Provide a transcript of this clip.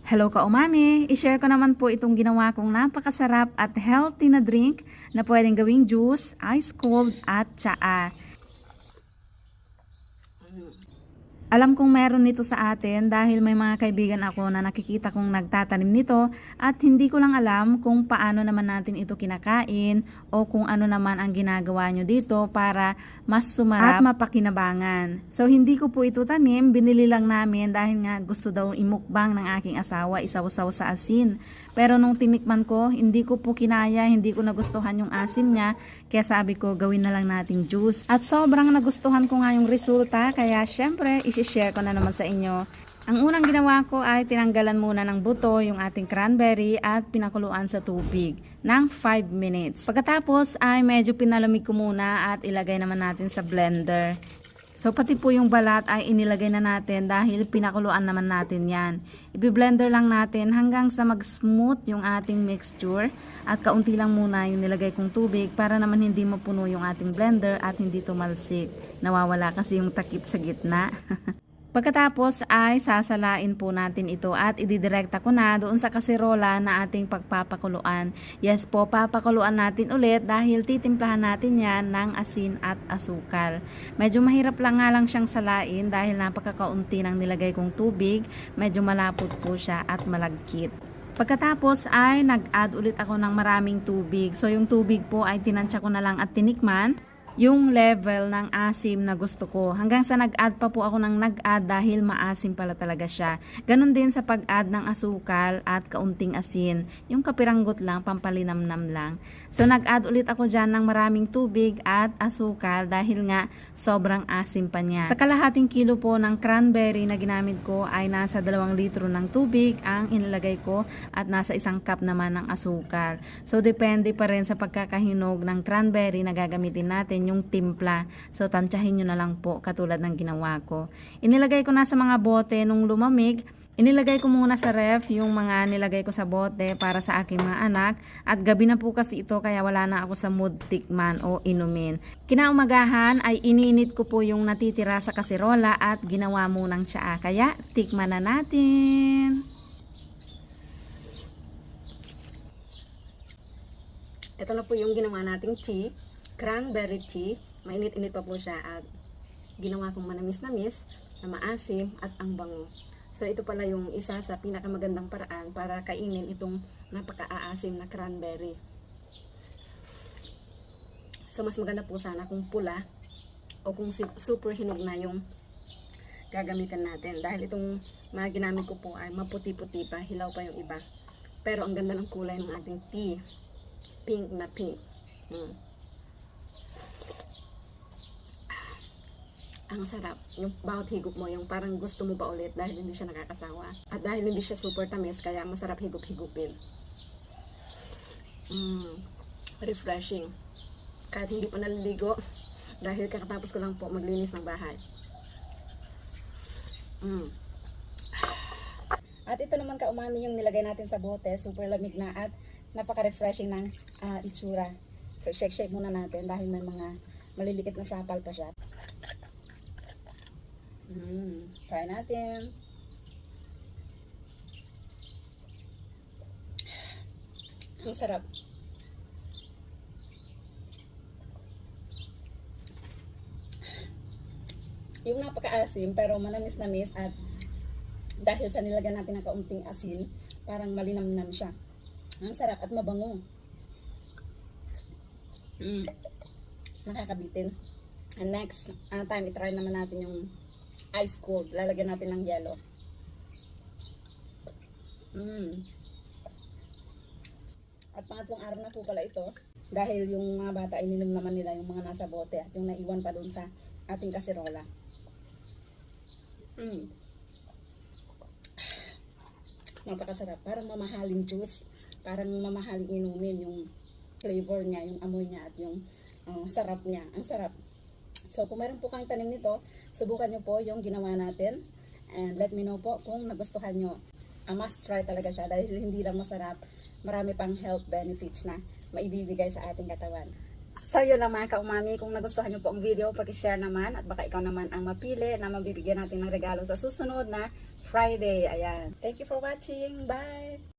Hello ka umami! I-share ko naman po itong ginawa kong napakasarap at healthy na drink na pwedeng gawing juice, ice cold at tsaa. Alam kong meron nito sa atin dahil may mga kaibigan ako na nakikita kong nagtatanim nito at hindi ko lang alam kung paano naman natin ito kinakain o kung ano naman ang ginagawa nyo dito para mas sumarap at mapakinabangan. So hindi ko po ito tanim, binili lang namin dahil nga gusto daw imukbang ng aking asawa, isaw-saw sa asin. Pero nung tinikman ko, hindi ko po kinaya, hindi ko nagustuhan yung asim niya, kaya sabi ko gawin na lang nating juice. At sobrang nagustuhan ko nga yung resulta, kaya syempre isi-share ko na naman sa inyo. Ang unang ginawa ko ay tinanggalan muna ng buto yung ating cranberry at pinakuluan sa tubig ng 5 minutes. Pagkatapos ay medyo pinalamig ko muna at ilagay naman natin sa blender. So pati po yung balat ay inilagay na natin dahil pinakuluan naman natin yan. I-blender lang natin hanggang sa mag-smooth yung ating mixture at kaunti lang muna yung nilagay kong tubig para naman hindi mapuno yung ating blender at hindi tumalsik. Nawawala kasi yung takip sa gitna. Pagkatapos ay sasalain po natin ito at ididirekta ko na doon sa kaserola na ating pagpapakuluan. Yes po, papakuluan natin ulit dahil titimplahan natin yan ng asin at asukal. Medyo mahirap lang nga lang siyang salain dahil napakakaunti ng nilagay kong tubig. Medyo malapot po siya at malagkit. Pagkatapos ay nag-add ulit ako ng maraming tubig. So yung tubig po ay tinansya ko na lang at tinikman yung level ng asim na gusto ko. Hanggang sa nag-add pa po ako ng nag-add dahil maasim pala talaga siya. Ganon din sa pag-add ng asukal at kaunting asin. Yung kapiranggot lang, pampalinamnam lang. So nag-add ulit ako dyan ng maraming tubig at asukal dahil nga sobrang asim pa niya. Sa kalahating kilo po ng cranberry na ginamit ko ay nasa 2 litro ng tubig ang inilagay ko at nasa 1 cup naman ng asukal. So depende pa rin sa pagkakahinog ng cranberry na gagamitin natin yung timpla. So tansyahin nyo na lang po katulad ng ginawa ko. Inilagay ko na sa mga bote nung lumamig. Inilagay ko muna sa ref yung mga nilagay ko sa bote para sa aking mga anak. At gabi na po kasi ito kaya wala na ako sa mood tikman o inumin. Kinaumagahan ay ininit ko po yung natitira sa kaserola at ginawa munang tsaa. Kaya tikman na natin. Ito na po yung ginawa nating tea. Cranberry tea. Mainit-init pa po siya at ginawa kong manamis-namis na maasim at ang bango. So ito pala yung isa sa pinakamagandang paraan para kainin itong napaka-aasim na cranberry. So mas maganda po sana kung pula o kung super hinog na yung gagamitan natin. Dahil itong mga ginamit ko po ay maputi-puti pa, hilaw pa yung iba. Pero ang ganda ng kulay ng ating tea. Pink na pink. Ang sarap. Yung bawat higop mo, yung parang gusto mo pa ulit dahil hindi siya nakakasawa. At dahil hindi siya super tamis, kaya masarap higup-higupin. Refreshing. Kahit hindi pa naliligo, dahil kakatapos ko lang po maglinis ng bahay. At ito naman ka-umami yung nilagay natin sa bote. Super lamig na at napaka-refreshing ng itsura. So shake-shake muna natin dahil may mga malilikit na sapal pa siya. Try natin. Ang sarap. Yung napaka-asim pero manamis-namis at dahil sa nilagyan natin ng kaunting asin, parang malinamnam siya. Ang sarap at mabango. Nakakabitin. And next time, itry naman natin yung ice cold. Lalagyan natin ng yelo. At pangatlong araw na po pala ito. Dahil yung mga bata ay ininom naman nila yung mga nasa bote at yung naiwan pa dun sa ating kaserola. Napakasarap. Parang mamahaling juice. Parang mamahaling inumin yung flavor niya, yung amoy niya at yung sarap niya. Ang sarap. So kung meron po kang tanim nito, subukan nyo po yung ginawa natin. And let me know po kung nagustuhan nyo. Must try talaga siya dahil hindi lang masarap. Marami pang health benefits na maibibigay sa ating katawan. So yun lang mga kaumami, kung nagustuhan nyo po ang video, paki-share naman at baka ikaw naman ang mapili na mabibigyan natin ng regalo sa susunod na Friday. Ayan. Thank you for watching. Bye!